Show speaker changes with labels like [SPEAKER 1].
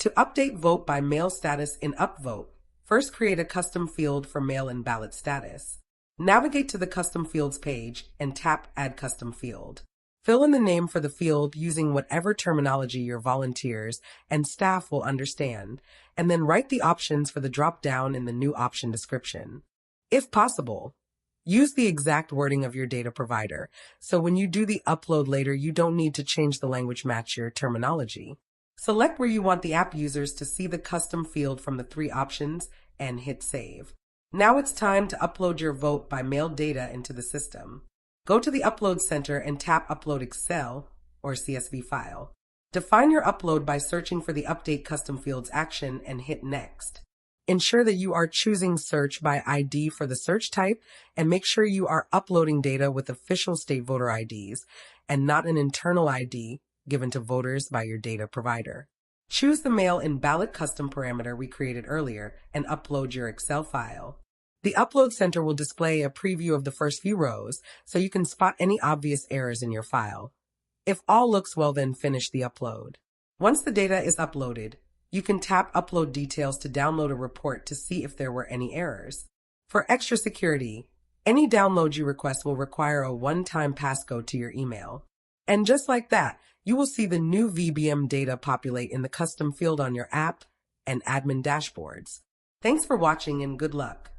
[SPEAKER 1] To update vote by mail status in UpVote, first create a custom field for mail-in ballot status. Navigate to the Custom Fields page and tap Add Custom Field. Fill in the name for the field using whatever terminology your volunteers and staff will understand, and then write the options for the drop-down in the new option description. If possible, use the exact wording of your data provider, so when you do the upload later, you don't need to change the language match your terminology. Select where you want the app users to see the custom field from the 3 options and hit Save. Now it's time to upload your vote by mail data into the system. Go to the Upload Center and tap Upload Excel or CSV file. Define your upload by searching for the Update Custom Fields action and hit Next. Ensure that you are choosing Search by ID for the search type, and make sure you are uploading data with official state voter IDs and not an internal ID given to voters by your data provider. Choose the mail-in ballot custom parameter we created earlier and upload your Excel file. The Upload Center will display a preview of the first few rows so you can spot any obvious errors in your file. If all looks well, then finish the upload. Once the data is uploaded, you can tap Upload Details to download a report to see if there were any errors. For extra security, any download you request will require a one-time passcode to your email. And just like that, you will see the new VBM data populate in the custom field on your app and admin dashboards. Thanks for watching and good luck.